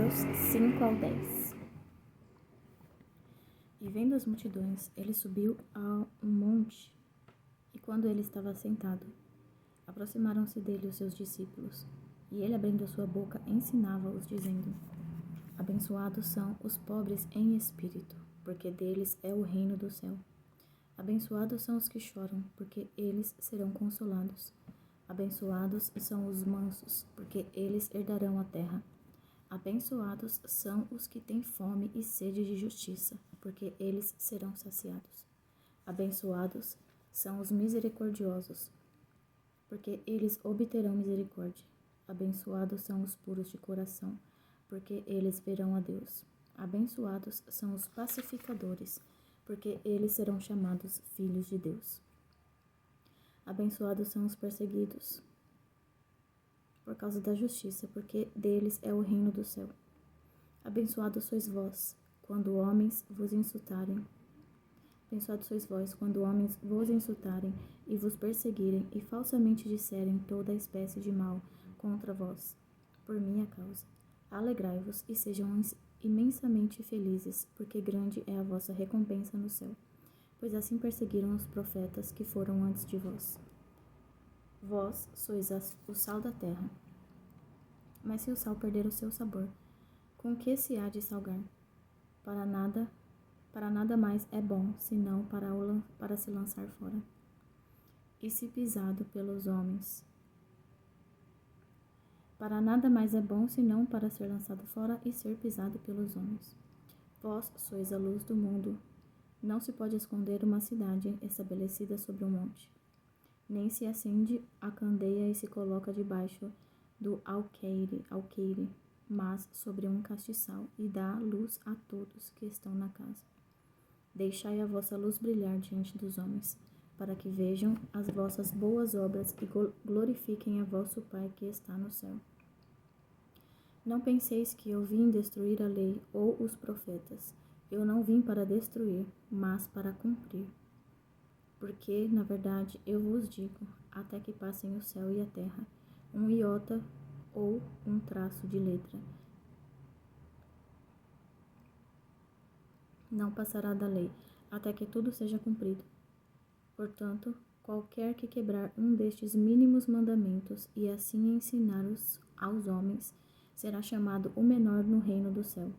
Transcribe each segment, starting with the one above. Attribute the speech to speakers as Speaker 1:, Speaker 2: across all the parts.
Speaker 1: Mateus 5-10. E vendo as multidões, ele subiu a um monte, e quando ele estava sentado, aproximaram-se dele os seus discípulos, e ele, abrindo a sua boca, ensinava-os, dizendo: Abençoados são os pobres em espírito, porque deles é o reino do céu. Abençoados são os que choram, porque eles serão consolados. Abençoados são os mansos, porque eles herdarão a terra. Abençoados são os que têm fome e sede de justiça, porque eles serão saciados. Abençoados são os misericordiosos, porque eles obterão misericórdia. Abençoados são os puros de coração, porque eles verão a Deus. Abençoados são os pacificadores, porque eles serão chamados filhos de Deus. Abençoados são os perseguidos por causa da justiça, porque deles é o reino do céu. Abençoados sois vós, quando homens vos insultarem. Abençoados sois vós, quando homens vos insultarem e vos perseguirem e falsamente disserem toda a espécie de mal contra vós, por minha causa. Alegrai-vos e sejam imensamente felizes, porque grande é a vossa recompensa no céu, pois assim perseguiram os profetas que foram antes de vós. Vós sois o sal da terra. Mas se o sal perder o seu sabor, com que se há de salgar? Para nada mais é bom, senão para se lançar fora. E se pisado pelos homens? Para nada mais é bom, senão para ser lançado fora e ser pisado pelos homens. Vós sois a luz do mundo. Não se pode esconder uma cidade estabelecida sobre um monte. Nem se acende a candeia e se coloca debaixo do alqueire, mas sobre um castiçal, e dá luz a todos que estão na casa. Deixai a vossa luz brilhar diante dos homens, para que vejam as vossas boas obras e glorifiquem a vosso Pai que está no céu. Não penseis que eu vim destruir a lei ou os profetas. Eu não vim para destruir, mas para cumprir. Porque, na verdade, eu vos digo, até que passem o céu e a terra, um iota ou um traço de letra não passará da lei, até que tudo seja cumprido. Portanto, qualquer que quebrar um destes mínimos mandamentos e assim ensinar aos homens, será chamado o menor no reino do céu.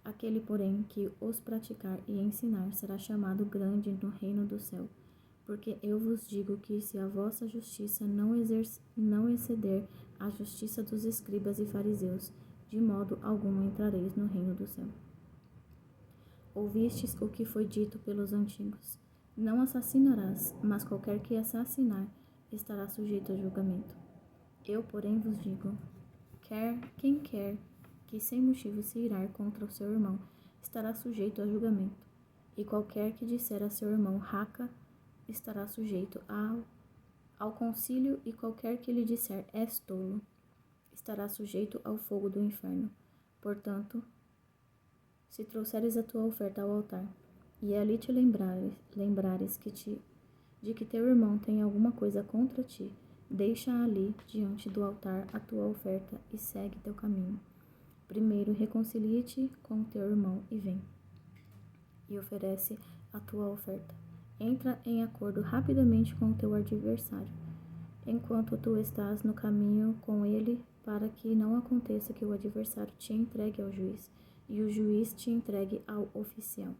Speaker 1: Aquele, porém, que os praticar e ensinar, será chamado grande no reino do céu. Porque eu vos digo que se a vossa justiça não exceder a justiça dos escribas e fariseus, de modo algum entrareis no reino do céu. Ouvistes o que foi dito pelos antigos: não assassinarás, mas qualquer que assassinar estará sujeito a julgamento. Eu, porém, vos digo: quem quer que sem motivo se irar contra o seu irmão estará sujeito a julgamento, e qualquer que disser a seu irmão raca estará sujeito ao concílio, e qualquer que lhe disser és tolo estará sujeito ao fogo do inferno. Portanto, se trouxeres a tua oferta ao altar, e ali te lembrares de que teu irmão tem alguma coisa contra ti, deixa ali diante do altar a tua oferta e segue teu caminho. Primeiro reconcilia-te com teu irmão e vem, e oferece a tua oferta. Entra em acordo rapidamente com o teu adversário, enquanto tu estás no caminho com ele, para que não aconteça que o adversário te entregue ao juiz, e o juiz te entregue ao oficial,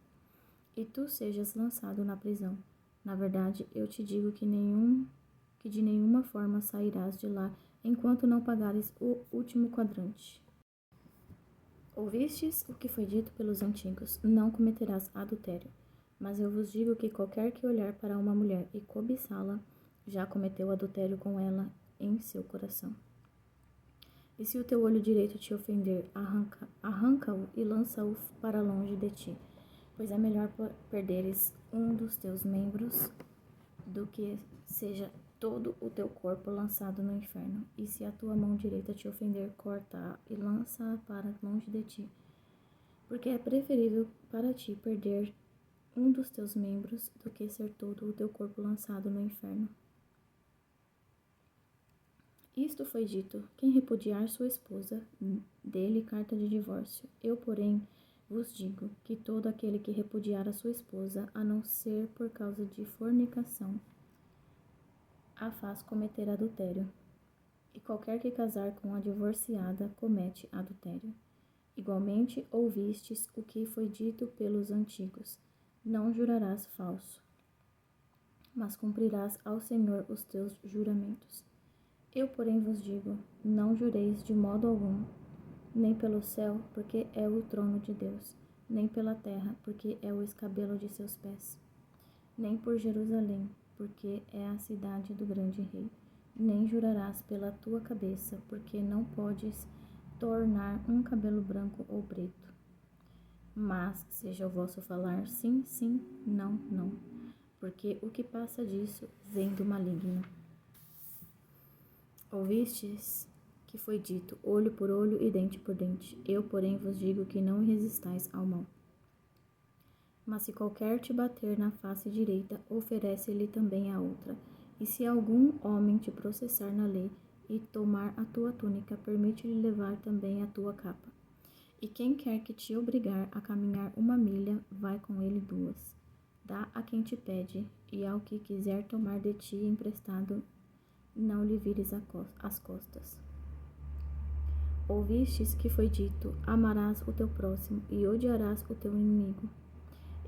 Speaker 1: e tu sejas lançado na prisão. Na verdade, eu te digo que de nenhuma forma sairás de lá, enquanto não pagares o último quadrante. Ouvistes o que foi dito pelos antigos: não cometerás adultério. Mas eu vos digo que qualquer que olhar para uma mulher e cobiçá-la, já cometeu adultério com ela em seu coração. E se o teu olho direito te ofender, arranca-o e lança-o para longe de ti, pois é melhor perderes um dos teus membros do que seja todo o teu corpo lançado no inferno. E se a tua mão direita te ofender, corta-a e lança-a para longe de ti, porque é preferível para ti perder um dos teus membros do que ser todo o teu corpo lançado no inferno. Isto foi dito: quem repudiar sua esposa, dê-lhe carta de divórcio. Eu, porém, vos digo que todo aquele que repudiar a sua esposa, a não ser por causa de fornicação, a faz cometer adultério. E qualquer que casar com a divorciada comete adultério. Igualmente ouvistes o que foi dito pelos antigos: não jurarás falso, mas cumprirás ao Senhor os teus juramentos. Eu, porém, vos digo: não jureis de modo algum, nem pelo céu, porque é o trono de Deus, nem pela terra, porque é o escabelo de seus pés, nem por Jerusalém, porque é a cidade do grande rei. Nem jurarás pela tua cabeça, porque não podes tornar um cabelo branco ou preto. Mas seja o vosso falar sim, sim, não, não, porque o que passa disso vem do maligno. Ouvistes que foi dito, olho por olho e dente por dente. Eu, porém, vos digo que não resistais ao mal. Mas se qualquer te bater na face direita, oferece-lhe também a outra. E se algum homem te processar na lei e tomar a tua túnica, permite-lhe levar também a tua capa. E quem quer que te obrigar a caminhar 1 milha, vai com ele 2. Dá a quem te pede, e ao que quiser tomar de ti emprestado, não lhe vires as costas. Ouvistes que foi dito: amarás o teu próximo e odiarás o teu inimigo.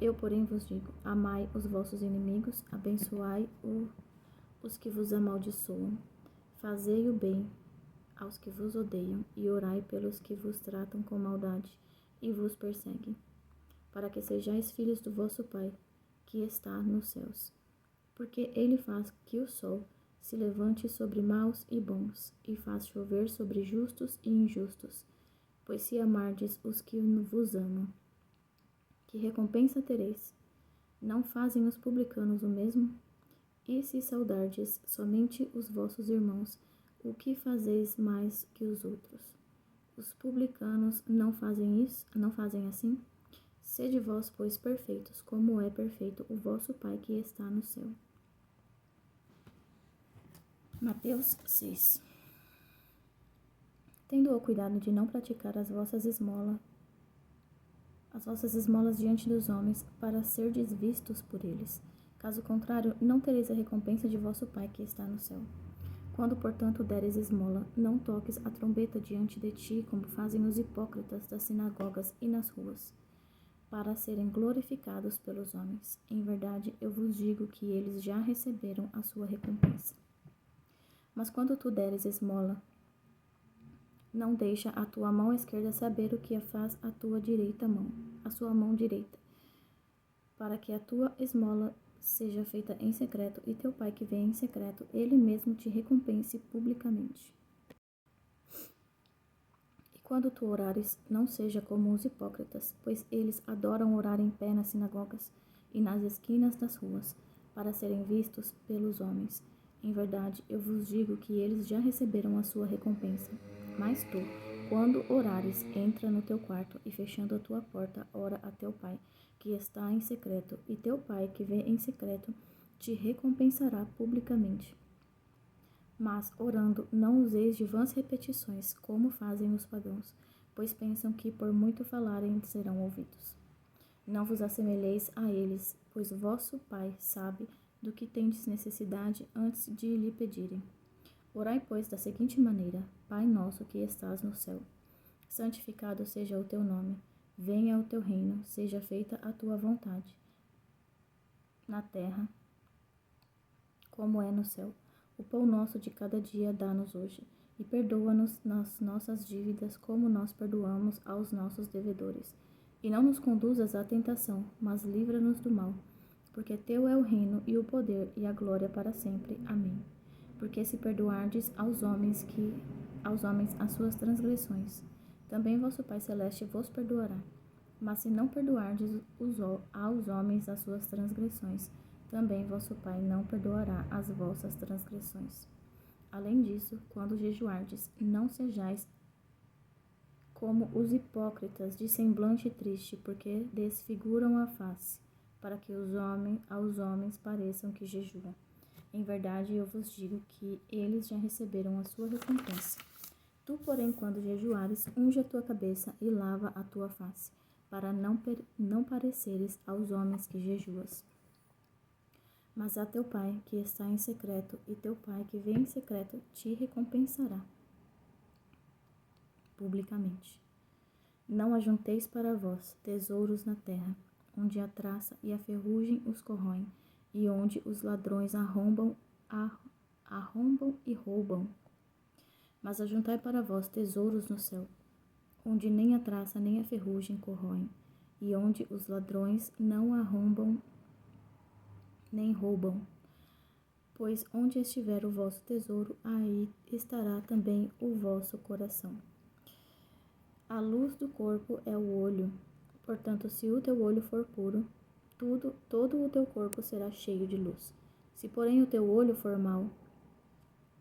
Speaker 1: Eu, porém, vos digo: amai os vossos inimigos, abençoai os que vos amaldiçoam, fazei o bem aos que vos odeiam e orai pelos que vos tratam com maldade e vos perseguem, para que sejais filhos do vosso Pai, que está nos céus. Porque ele faz que o sol se levante sobre maus e bons, e faz chover sobre justos e injustos. Pois se amardes os que vos amam, que recompensa tereis? Não fazem os publicanos o mesmo? E se saudardes somente os vossos irmãos, o que fazeis mais que os outros? Os publicanos não fazem isso? Não fazem assim? Sede vós, pois, perfeitos, como é perfeito o vosso Pai que está no céu. Mateus 6. Tendo o cuidado de não praticar as vossas esmolas diante dos homens, para serdes vistos por eles. Caso contrário, não tereis a recompensa de vosso Pai que está no céu. Quando, portanto, deres esmola, não toques a trombeta diante de ti, como fazem os hipócritas das sinagogas e nas ruas, para serem glorificados pelos homens. Em verdade, eu vos digo que eles já receberam a sua recompensa. Mas quando tu deres esmola, não deixa a tua mão esquerda saber o que faz a sua mão direita, para que a tua esmola seja feita em secreto, e teu Pai que vê em secreto, ele mesmo te recompense publicamente. E quando tu orares, não seja como os hipócritas, pois eles adoram orar em pé nas sinagogas e nas esquinas das ruas, para serem vistos pelos homens. Em verdade, eu vos digo que eles já receberam a sua recompensa. Mas tu, quando orares, entra no teu quarto e, fechando a tua porta, ora a teu Pai, que está em secreto, e teu Pai, que vê em secreto, te recompensará publicamente. Mas, orando, não useis de vãs repetições, como fazem os pagãos, pois pensam que, por muito falarem, serão ouvidos. Não vos assemelheis a eles, pois vosso Pai sabe do que tendes necessidade antes de lhe pedirem. Orai, pois, da seguinte maneira: Pai nosso que estás no céu, santificado seja o teu nome. Venha o teu reino, seja feita a tua vontade, na terra como é no céu. O pão nosso de cada dia dá-nos hoje, e perdoa-nos nas nossas dívidas, como nós perdoamos aos nossos devedores. E não nos conduzas à tentação, mas livra-nos do mal. Porque teu é o reino, e o poder, e a glória para sempre. Amém. Porque se perdoardes aos homens as suas transgressões, também vosso Pai Celeste vos perdoará. Mas se não perdoardes aos homens as suas transgressões, também vosso Pai não perdoará as vossas transgressões. Além disso, quando jejuardes, não sejais como os hipócritas de semblante triste, porque desfiguram a face, para que aos homens pareçam que jejuam. Em verdade, eu vos digo que eles já receberam a sua recompensa. Tu, porém, quando jejuares, unge a tua cabeça e lava a tua face, para não pareceres aos homens que jejuas. Mas a teu pai que está em secreto, e teu pai que vem em secreto te recompensará publicamente. Não ajunteis para vós tesouros na terra, onde a traça e a ferrugem os corroem, e onde os ladrões arrombam e roubam. Mas ajuntai para vós tesouros no céu, onde nem a traça nem a ferrugem corroem, e onde os ladrões não arrombam nem roubam. Pois onde estiver o vosso tesouro, aí estará também o vosso coração. A luz do corpo é o olho. Portanto, se o teu olho for puro, todo o teu corpo será cheio de luz. Se, porém, o teu olho for mau,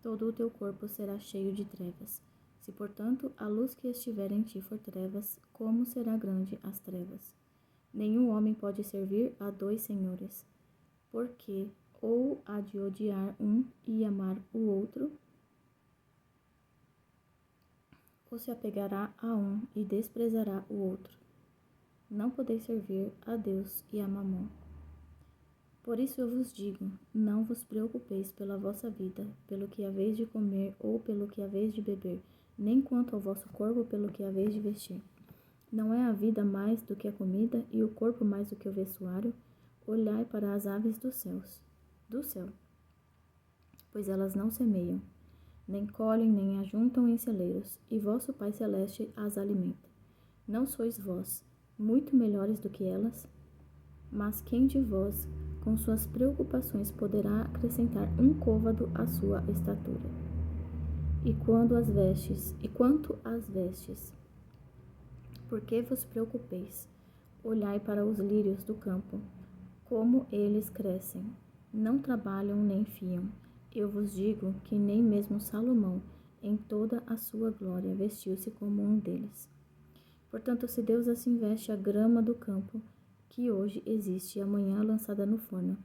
Speaker 1: todo o teu corpo será cheio de trevas. Se, portanto, a luz que estiver em ti for trevas, como será grande as trevas? Nenhum homem pode servir a dois senhores, porque ou há de odiar um e amar o outro, ou se apegará a um e desprezará o outro. Não podeis servir a Deus e a Mamon. Por isso eu vos digo, não vos preocupeis pela vossa vida, pelo que haveis de comer ou pelo que haveis de beber, nem quanto ao vosso corpo pelo que haveis de vestir. Não é a vida mais do que a comida e o corpo mais do que o vestuário? Olhai para as aves do céu, pois elas não semeiam, nem colhem, nem ajuntam em celeiros, e vosso Pai Celeste as alimenta. Não sois vós muito melhores do que elas? Mas quem de vós, com suas preocupações, poderá acrescentar um côvado à sua estatura? E quanto às vestes, por que vos preocupeis? Olhai para os lírios do campo, como eles crescem. Não trabalham nem fiam. Eu vos digo que nem mesmo Salomão, em toda a sua glória, vestiu-se como um deles. Portanto, se Deus assim veste a grama do campo, que hoje existe e amanhã lançada no forno,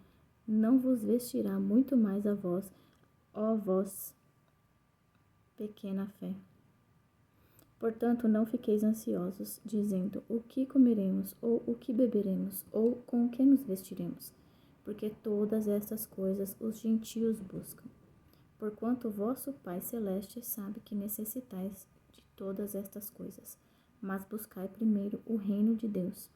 Speaker 1: não vos vestirá muito mais a vós, ó vós, pequena fé. Portanto, não fiqueis ansiosos, dizendo, o que comeremos, ou o que beberemos, ou com o que nos vestiremos? Porque todas estas coisas os gentios buscam. Porquanto vosso Pai Celeste sabe que necessitais de todas estas coisas. Mas buscai primeiro o reino de Deus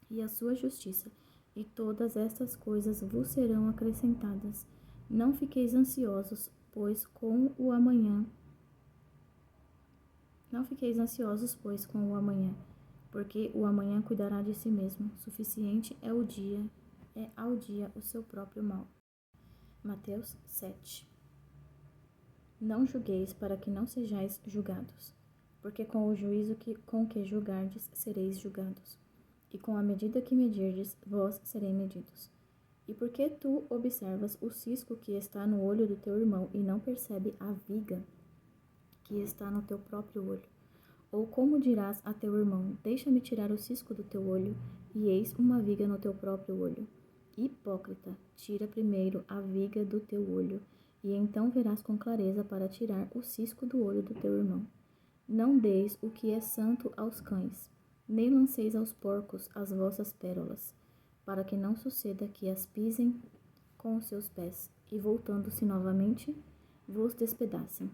Speaker 1: e a sua justiça, e todas estas coisas vos serão acrescentadas. Não fiqueis ansiosos, pois com o amanhã, porque o amanhã cuidará de si mesmo. Suficiente é ao dia o seu próprio mal. Mateus 7. Não julgueis para que não sejais julgados, porque com o juízo com que julgardes sereis julgados, e com a medida que medirdes, vós sereis medidos. E por que tu observas o cisco que está no olho do teu irmão e não percebe a viga que está no teu próprio olho? Ou como dirás a teu irmão, deixa-me tirar o cisco do teu olho, e eis uma viga no teu próprio olho? Hipócrita, tira primeiro a viga do teu olho, e então verás com clareza para tirar o cisco do olho do teu irmão. Não deis o que é santo aos cães, nem lanceis aos porcos as vossas pérolas, para que não suceda que as pisem com os seus pés, e voltando-se novamente, vos despedacem.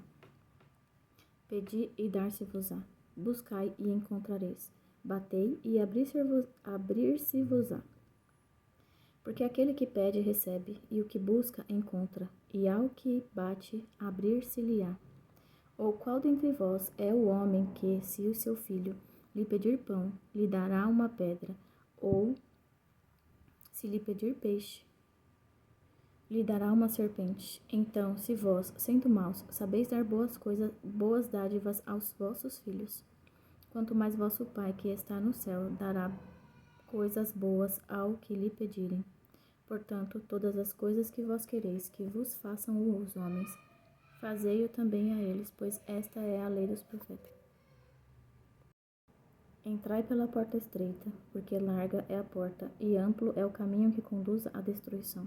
Speaker 1: Pedi e dar-se-vos-á, buscai e encontrareis, batei e abrir-se-vos-á. Porque aquele que pede, recebe, e o que busca, encontra, e ao que bate, abrir-se-lhe-á. Ou qual dentre vós é o homem que, se o seu filho lhe pedir pão, lhe dará uma pedra, ou, se lhe pedir peixe, lhe dará uma serpente? Então, se vós, sendo maus, sabeis dar boas dádivas aos vossos filhos, quanto mais vosso Pai que está no céu dará coisas boas ao que lhe pedirem. Portanto, todas as coisas que vós quereis que vos façam os homens, fazei-o também a eles, pois esta é a lei dos profetas. Entrai pela porta estreita, porque larga é a porta, e amplo é o caminho que conduz à destruição,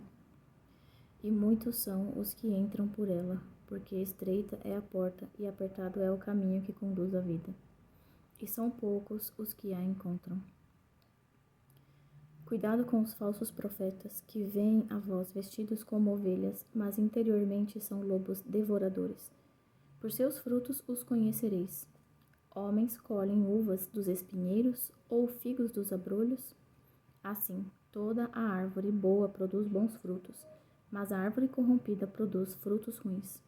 Speaker 1: e muitos são os que entram por ela, porque estreita é a porta e apertado é o caminho que conduz à vida, e são poucos os que a encontram. Cuidado com os falsos profetas, que vêm a vós vestidos como ovelhas, mas interiormente são lobos devoradores. Por seus frutos os conhecereis. Homens colhem uvas dos espinheiros ou figos dos abrolhos? Assim, toda a árvore boa produz bons frutos, mas a árvore corrompida produz frutos ruins.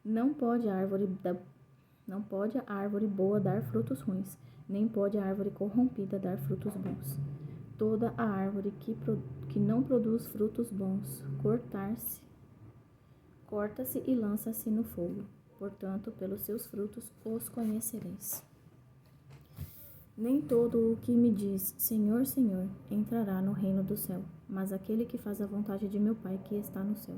Speaker 1: Não pode a árvore boa dar frutos ruins, nem pode a árvore corrompida dar frutos bons. Toda a árvore que não produz frutos bons, corta-se e lança-se no fogo. Portanto, pelos seus frutos os conhecereis. Nem todo o que me diz, Senhor, Senhor, entrará no reino do céu, mas aquele que faz a vontade de meu Pai que está no céu.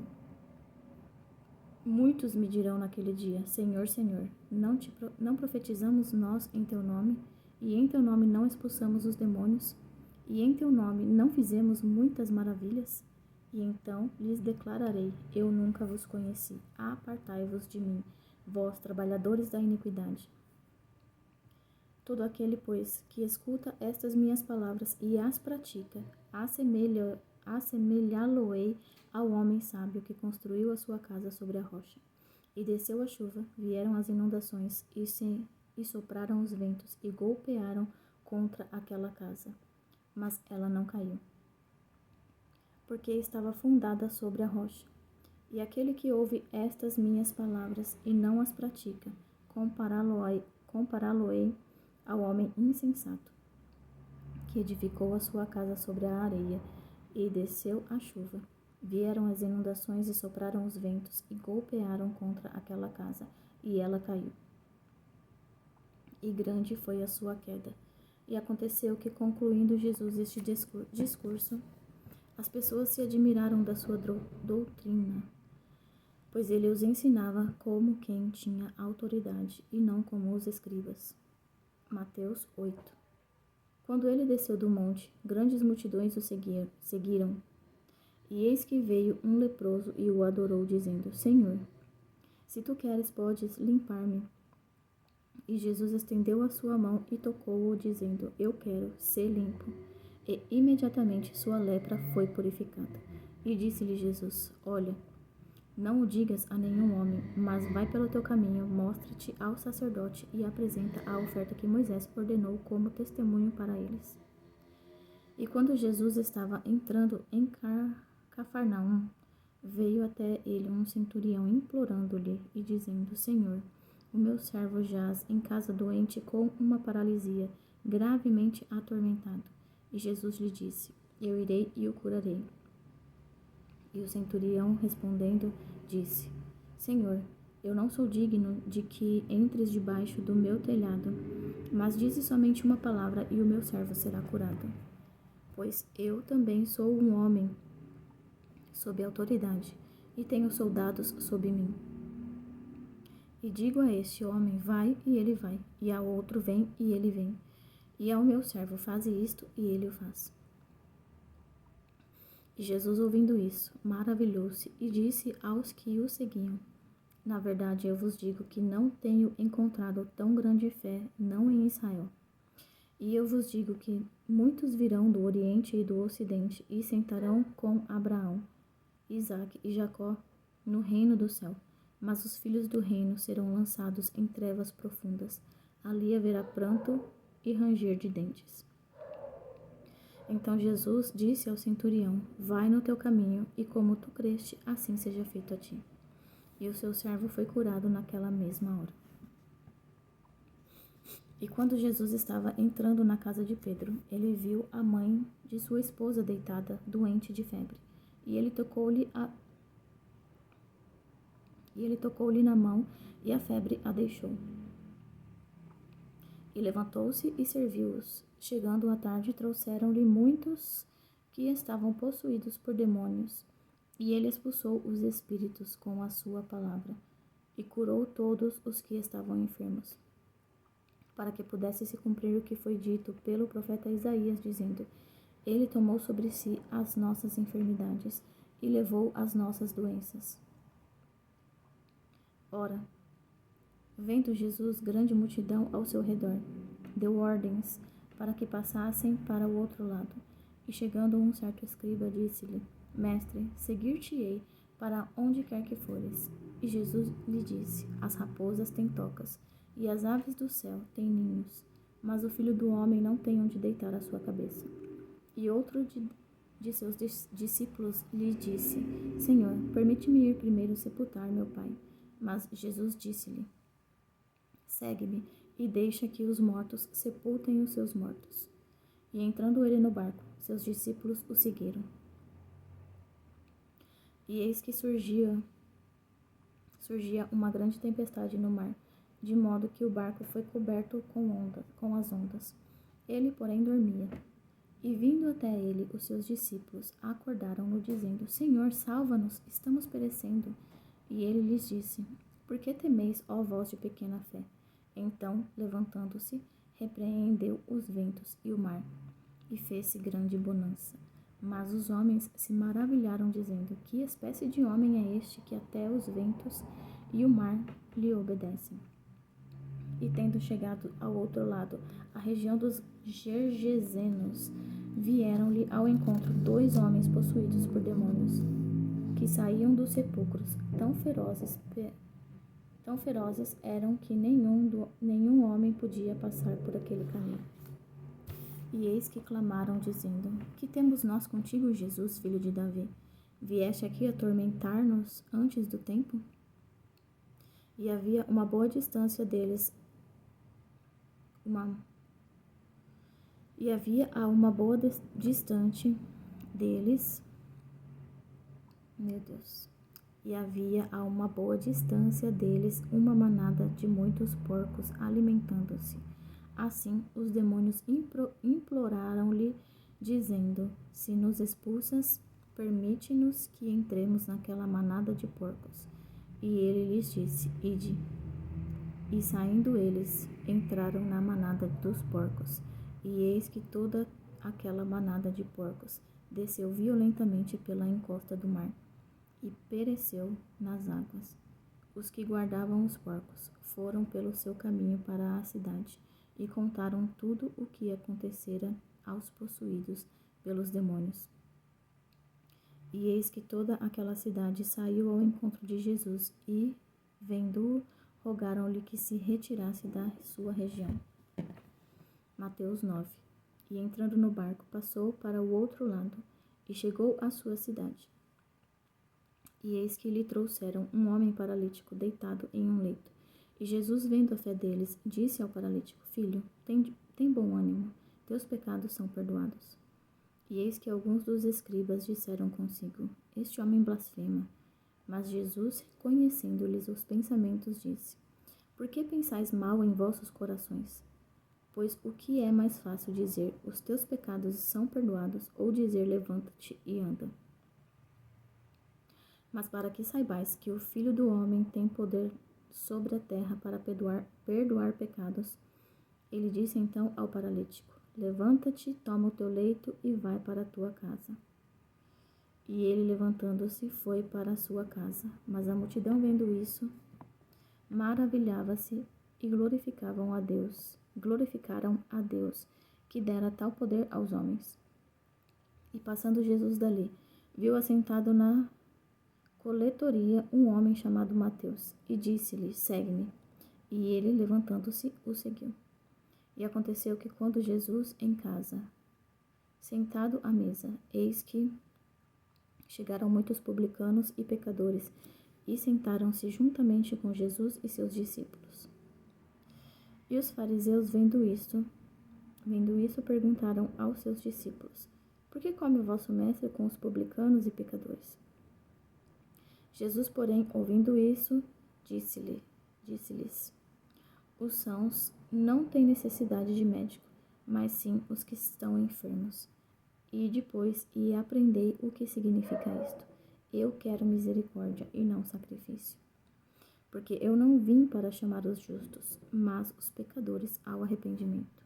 Speaker 1: Muitos me dirão naquele dia, Senhor, Senhor, não profetizamos nós em teu nome, e em teu nome não expulsamos os demônios, e em teu nome não fizemos muitas maravilhas? E então lhes declararei, eu nunca vos conheci, apartai-vos de mim, vós trabalhadores da iniquidade. Todo aquele, pois, que escuta estas minhas palavras e as pratica, assemelhá-lo-ei ao homem sábio que construiu a sua casa sobre a rocha. E desceu a chuva, vieram as inundações, e sopraram os ventos, e golpearam contra aquela casa. Mas ela não caiu, porque estava fundada sobre a rocha. E aquele que ouve estas minhas palavras e não as pratica, compará-lo-ei ao homem insensato, que edificou a sua casa sobre a areia, e desceu a chuva. Vieram as inundações e sopraram os ventos, e golpearam contra aquela casa, e ela caiu. E grande foi a sua queda. E aconteceu que, concluindo Jesus este discurso, as pessoas se admiraram da sua doutrina, pois ele os ensinava como quem tinha autoridade, e não como os escribas. Mateus 8. Quando ele desceu do monte, grandes multidões o seguiram. E eis que veio um leproso e o adorou, dizendo, Senhor, se tu queres, podes limpar-me. E Jesus estendeu a sua mão e tocou-o, dizendo, eu quero, ser limpo. E imediatamente sua lepra foi purificada. E disse-lhe Jesus, olha, não o digas a nenhum homem, mas vai pelo teu caminho, mostra-te ao sacerdote e apresenta a oferta que Moisés ordenou como testemunho para eles. E quando Jesus estava entrando em Cafarnaum, veio até ele um centurião implorando-lhe e dizendo, Senhor, o meu servo jaz em casa doente com uma paralisia, gravemente atormentado. E Jesus lhe disse, eu irei e o curarei. E o centurião, respondendo, disse, Senhor, eu não sou digno de que entres debaixo do meu telhado, mas dize somente uma palavra e o meu servo será curado. Pois eu também sou um homem sob autoridade, e tenho soldados sob mim. E digo a este homem, vai, e ele vai, e ao outro, vem, e ele vem, e ao meu servo, faze isto, e ele o faz. E Jesus, ouvindo isso, maravilhou-se e disse aos que o seguiam, na verdade, eu vos digo que não tenho encontrado tão grande fé, não em Israel. E eu vos digo que muitos virão do Oriente e do Ocidente e sentarão com Abraão, Isaque e Jacó no reino do céu. Mas os filhos do reino serão lançados em trevas profundas. Ali haverá pranto e ranger de dentes. Então Jesus disse ao centurião, vai no teu caminho, e como tu creste, assim seja feito a ti. E o seu servo foi curado naquela mesma hora. E quando Jesus estava entrando na casa de Pedro, ele viu a mãe de sua esposa deitada, doente de febre. E ele tocou-lhe na mão, e a febre a deixou. E levantou-se e serviu-os. Chegando à tarde, trouxeram-lhe muitos que estavam possuídos por demônios, e ele expulsou os espíritos com a sua palavra, e curou todos os que estavam enfermos, para que pudesse se cumprir o que foi dito pelo profeta Isaías, dizendo, ele tomou sobre si as nossas enfermidades, e levou as nossas doenças. Ora, vendo Jesus grande multidão ao seu redor, deu ordens para que passassem para o outro lado. E chegando um certo escriba, disse-lhe: Mestre, seguir-te-ei para onde quer que fores. E Jesus lhe disse: As raposas têm tocas, e as aves do céu têm ninhos, mas o Filho do Homem não tem onde deitar a sua cabeça. E outro de seus discípulos lhe disse: Senhor, permite-me ir primeiro sepultar meu pai. Mas Jesus disse-lhe: Segue-me e deixa que os mortos sepultem os seus mortos. E entrando ele no barco, seus discípulos o seguiram. E eis que surgia uma grande tempestade no mar, de modo que o barco foi coberto com as ondas. Ele, porém, dormia. E vindo até ele, os seus discípulos acordaram-no, dizendo: Senhor, salva-nos, estamos perecendo. E ele lhes disse: Por que temeis, ó vós de pequena fé? Então, levantando-se, repreendeu os ventos e o mar, e fez-se grande bonança. Mas os homens se maravilharam, dizendo: Que espécie de homem é este que até os ventos e o mar lhe obedecem? E tendo chegado ao outro lado, à região dos Gergesenos, vieram-lhe ao encontro 2 homens possuídos por demônios, que saíam dos sepulcros, tão ferozes eram que nenhum homem podia passar por aquele caminho. E eis que clamaram, dizendo: Que temos nós contigo, Jesus, filho de Davi? Vieste aqui atormentar-nos antes do tempo? E havia uma boa distância deles, uma manada de muitos porcos alimentando-se. Assim, os demônios imploraram-lhe, dizendo: Se nos expulsas, permite-nos que entremos naquela manada de porcos. E ele lhes disse: Ide. E saindo eles, entraram na manada dos porcos. E eis que toda aquela manada de porcos desceu violentamente pela encosta do mar e pereceu nas águas. Os que guardavam os porcos foram pelo seu caminho para a cidade e contaram tudo o que acontecera aos possuídos pelos demônios. E eis que toda aquela cidade saiu ao encontro de Jesus e, vendo-o, rogaram-lhe que se retirasse da sua região. Mateus 9. E entrando no barco, passou para o outro lado e chegou à sua cidade. E eis que lhe trouxeram um homem paralítico deitado em um leito. E Jesus, vendo a fé deles, disse ao paralítico: Filho, tem bom ânimo, teus pecados são perdoados. E eis que alguns dos escribas disseram consigo: Este homem blasfema. Mas Jesus, conhecendo-lhes os pensamentos, disse: Por que pensais mal em vossos corações? Pois o que é mais fácil dizer: Os teus pecados são perdoados, ou dizer: Levanta-te e anda? Mas para que saibais que o Filho do Homem tem poder sobre a terra para perdoar pecados, ele disse então ao paralítico: Levanta-te, toma o teu leito e vai para a tua casa. E ele, levantando-se, foi para a sua casa. Mas a multidão, vendo isso, maravilhava-se e glorificaram a Deus, que dera tal poder aos homens. E passando Jesus dali, viu assentado na coletoria um homem chamado Mateus, e disse-lhe: Segue-me. E ele, levantando-se, o seguiu. E aconteceu que, quando Jesus em casa, sentado à mesa, eis que chegaram muitos publicanos e pecadores, e sentaram-se juntamente com Jesus e seus discípulos. E os fariseus, vendo isso, perguntaram aos seus discípulos: Por que come o vosso mestre com os publicanos e pecadores? Jesus, porém, ouvindo isso, disse-lhes: Os sãos não têm necessidade de médico, mas sim os que estão enfermos. E depois, aprendei o que significa isto: Eu quero misericórdia e não sacrifício. Porque eu não vim para chamar os justos, mas os pecadores ao arrependimento.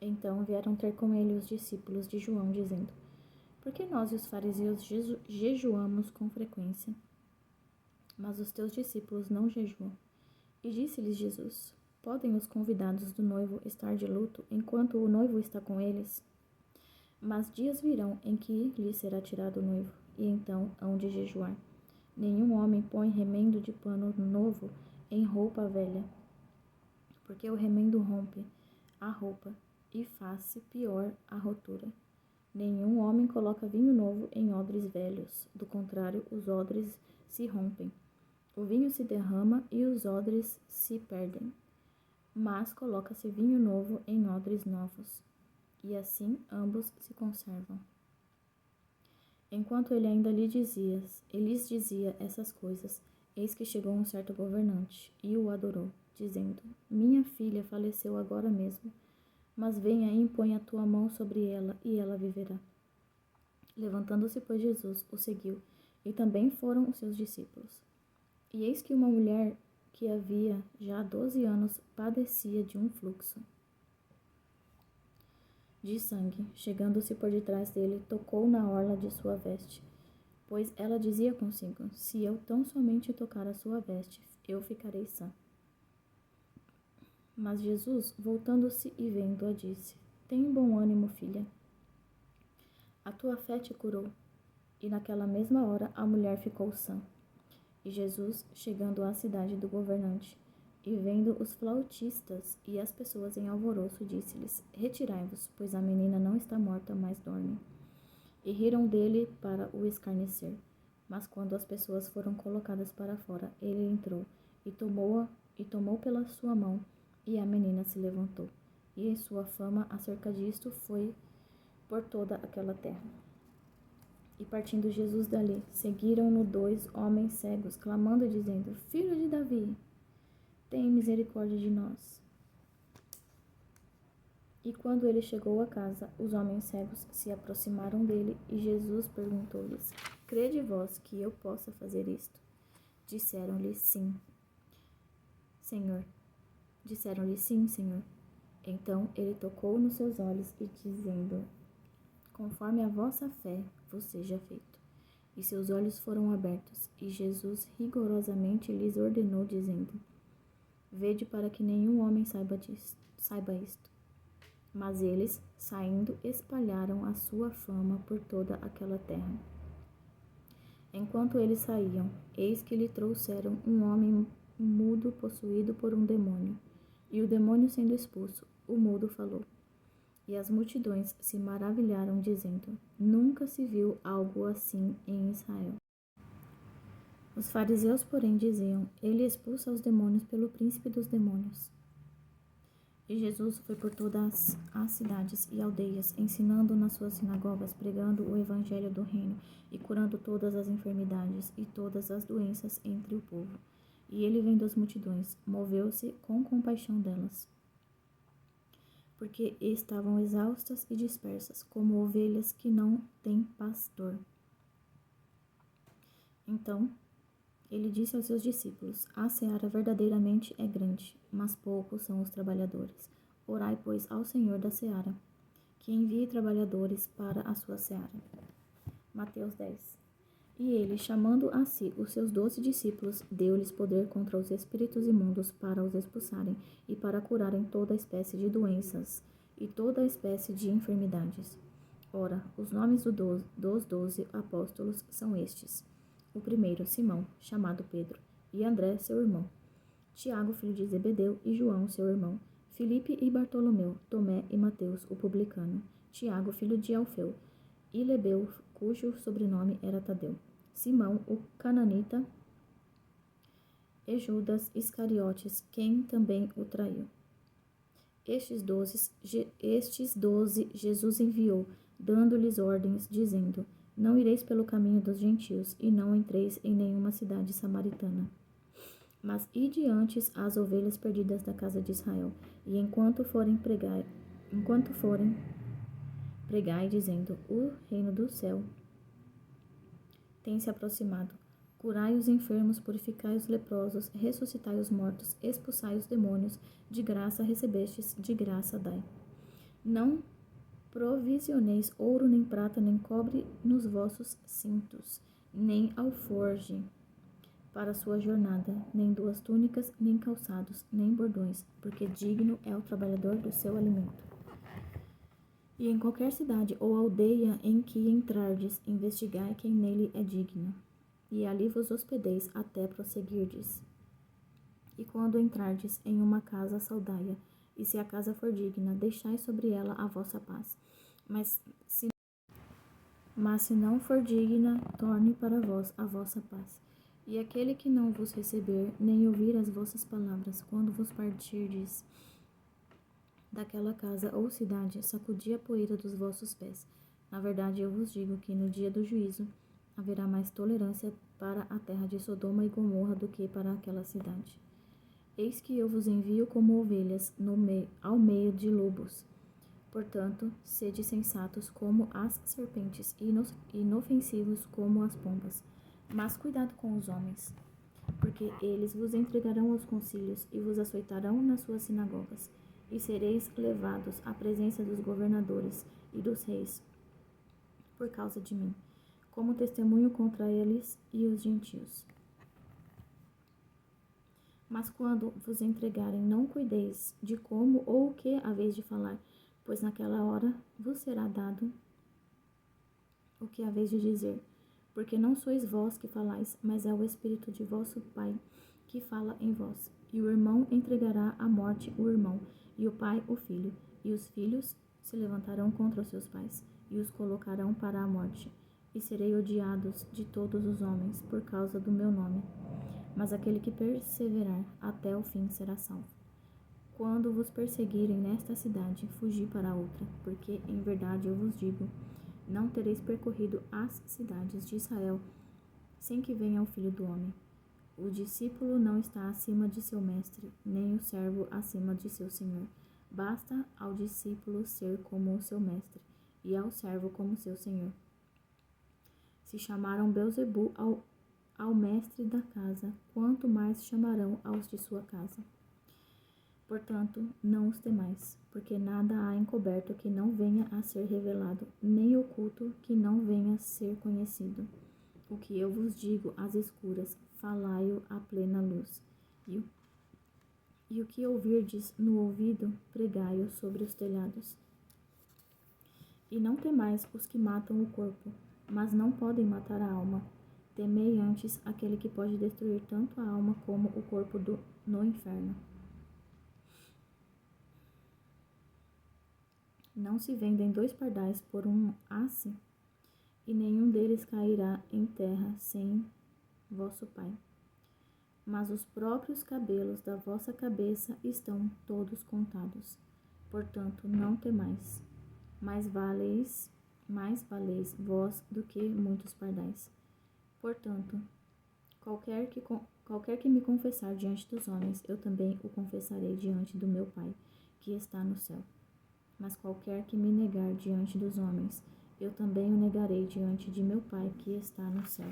Speaker 1: Então vieram ter com ele os discípulos de João, dizendo: Porque nós e os fariseus jejuamos com frequência, mas os teus discípulos não jejuam. E disse-lhes Jesus: Podem os convidados do noivo estar de luto enquanto o noivo está com eles? Mas dias virão em que lhes será tirado o noivo, e então hão de jejuar. Nenhum homem põe remendo de pano novo em roupa velha, porque o remendo rompe a roupa e faz-se pior a rotura. Nenhum homem coloca vinho novo em odres velhos, do contrário, os odres se rompem. O vinho se derrama e os odres se perdem. Mas coloca-se vinho novo em odres novos, e assim ambos se conservam. Enquanto ele ainda lhes dizia essas coisas, eis que chegou um certo governante e o adorou, dizendo: Minha filha faleceu agora mesmo, mas venha e impõe a tua mão sobre ela, e ela viverá. Levantando-se, pois, Jesus o seguiu, e também foram os seus discípulos. E eis que uma mulher que havia já 12 anos padecia de um fluxo de sangue, chegando-se por detrás dele, tocou na orla de sua veste, pois ela dizia consigo: Se eu tão somente tocar a sua veste, eu ficarei sã. Mas Jesus, voltando-se e vendo-a, disse: Tem bom ânimo, filha. A tua fé te curou. E naquela mesma hora a mulher ficou sã. E Jesus, chegando à cidade do governante, e vendo os flautistas e as pessoas em alvoroço, disse-lhes: Retirai-vos, pois a menina não está morta, mas dorme. E riram dele para o escarnecer. Mas quando as pessoas foram colocadas para fora, ele entrou e tomou pela sua mão, e a menina se levantou. E sua fama acerca disto foi por toda aquela terra. E partindo Jesus dali, seguiram-no 2 homens cegos, clamando e dizendo: Filho de Davi, tem misericórdia de nós. E quando ele chegou à casa, os homens cegos se aproximaram dele, e Jesus perguntou-lhes: Crede vós que eu possa fazer isto? Disseram-lhe: Sim, Senhor. Então ele tocou nos seus olhos e dizendo: Conforme a vossa fé vos seja feito. E seus olhos foram abertos, e Jesus rigorosamente lhes ordenou, dizendo: Vede para que nenhum homem saiba isto. Mas eles, saindo, espalharam a sua fama por toda aquela terra. Enquanto eles saíam, eis que lhe trouxeram um homem mudo possuído por um demônio. E o demônio sendo expulso, o mudo falou. E as multidões se maravilharam, dizendo: Nunca se viu algo assim em Israel. Os fariseus, porém, diziam: Ele expulsa os demônios pelo príncipe dos demônios. E Jesus foi por todas as cidades e aldeias, ensinando nas suas sinagogas, pregando o evangelho do reino e curando todas as enfermidades e todas as doenças entre o povo. E ele, vendo as multidões, moveu-se com compaixão delas, porque estavam exaustas e dispersas, como ovelhas que não têm pastor. Então ele disse aos seus discípulos: A seara verdadeiramente é grande, mas poucos são os trabalhadores. Orai, pois, ao Senhor da seara, que envie trabalhadores para a sua seara. Mateus 10. E ele, chamando a si os seus 12 discípulos, deu-lhes poder contra os espíritos imundos para os expulsarem e para curarem toda espécie de doenças e toda espécie de enfermidades. Ora, os nomes dos 12 apóstolos são estes: o primeiro, Simão, chamado Pedro, e André, seu irmão, Tiago, filho de Zebedeu, e João, seu irmão, Filipe e Bartolomeu, Tomé e Mateus, o publicano, Tiago, filho de Alfeu, e Lebeu, cujo sobrenome era Tadeu, Simão, o cananita, e Judas Iscariotes, quem também o traiu. Estes 12 Jesus enviou, dando-lhes ordens, dizendo: Não ireis pelo caminho dos gentios, e não entreis em nenhuma cidade samaritana. Mas ide antes às ovelhas perdidas da casa de Israel, e enquanto forem pregai, dizendo: O reino do céu tem se aproximado. Curai os enfermos, purificai os leprosos, ressuscitai os mortos, expulsai os demônios. De graça recebestes, de graça dai. Não provisioneis ouro, nem prata, nem cobre nos vossos cintos, nem alforge para a sua jornada, nem duas túnicas, nem calçados, nem bordões, porque digno é o trabalhador do seu alimento. E em qualquer cidade ou aldeia em que entrardes, investigai quem nele é digno, e ali vos hospedeis até prosseguirdes. E quando entrardes em uma casa, saudai-a, e se a casa for digna, deixai sobre ela a vossa paz. Mas se não for digna, torne para vós a vossa paz. E aquele que não vos receber, nem ouvir as vossas palavras, quando vos partirdes daquela casa ou cidade, sacudi a poeira dos vossos pés. Na verdade, eu vos digo que no dia do juízo haverá mais tolerância para a terra de Sodoma e Gomorra do que para aquela cidade. Eis que eu vos envio como ovelhas ao meio de lobos. Portanto, sede sensatos como as serpentes e inofensivos como as pombas. Mas cuidado com os homens, porque eles vos entregarão aos concílios e vos açoitarão nas suas sinagogas, e sereis levados à presença dos governadores e dos reis, por causa de mim, como testemunho contra eles e os gentios. Mas quando vos entregarem, não cuideis de como ou o que haveis de falar, pois naquela hora vos será dado o que haveis de dizer, porque não sois vós que falais, mas é o Espírito de vosso Pai que fala em vós. E o irmão entregará à morte o irmão, e o pai o filho, e os filhos se levantarão contra os seus pais, e os colocarão para a morte. E serei odiados de todos os homens por causa do meu nome. Mas aquele que perseverar até o fim será salvo. Quando vos perseguirem nesta cidade, fugi para outra, porque em verdade eu vos digo, não tereis percorrido as cidades de Israel sem que venha o Filho do Homem. O discípulo não está acima de seu mestre, nem o servo acima de seu senhor. Basta ao discípulo ser como o seu mestre, e ao servo como seu senhor. Se chamaram Beelzebu ao mestre da casa, quanto mais chamarão aos de sua casa. Portanto, não os temais, porque nada há encoberto que não venha a ser revelado, nem oculto que não venha a ser conhecido. O que eu vos digo às escuras, falai-o à plena luz. E o que ouvirdes no ouvido, pregai-o sobre os telhados. E não temais os que matam o corpo, mas não podem matar a alma. Temei antes aquele que pode destruir tanto a alma como o corpo no inferno. Não se vendem 2 pardais por um asse, e nenhum deles cairá em terra sem vosso Pai. Mas os próprios cabelos da vossa cabeça estão todos contados. Portanto, não temais, mais valeis vós do que muitos pardais. Portanto, qualquer que me confessar diante dos homens, eu também o confessarei diante do meu Pai, que está no céu. Mas qualquer que me negar diante dos homens, eu também o negarei diante de meu Pai que está no céu.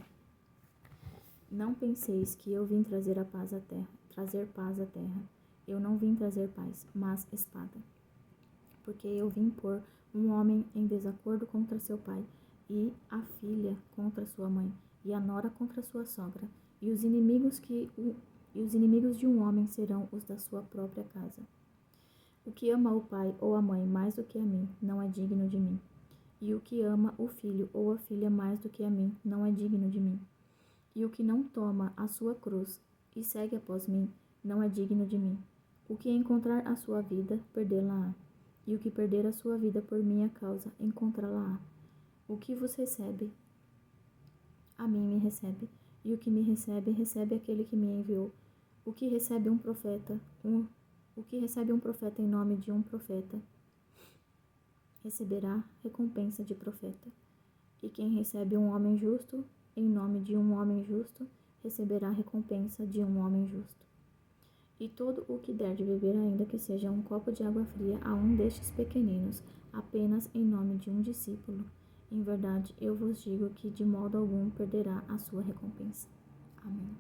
Speaker 1: Não penseis que eu vim trazer paz à terra. Eu não vim trazer paz, mas espada. Porque eu vim pôr um homem em desacordo contra seu pai, e a filha contra sua mãe, e a nora contra sua sogra, e os inimigos de um homem serão os da sua própria casa. O que ama o pai ou a mãe mais do que a mim, não é digno de mim. E o que ama o filho ou a filha mais do que a mim, não é digno de mim. E o que não toma a sua cruz e segue após mim, não é digno de mim. O que encontrar a sua vida, perdê-la-á. E o que perder a sua vida por minha causa, encontrá-la-á. O que vos recebe, a mim me recebe. E o que me recebe, recebe aquele que me enviou. O que recebe um profeta em nome de um profeta, receberá recompensa de profeta. E quem recebe um homem justo, em nome de um homem justo, receberá recompensa de um homem justo. E todo o que der de beber, ainda que seja um copo de água fria, a um destes pequeninos, apenas em nome de um discípulo, em verdade eu vos digo que de modo algum perderá a sua recompensa. Amém.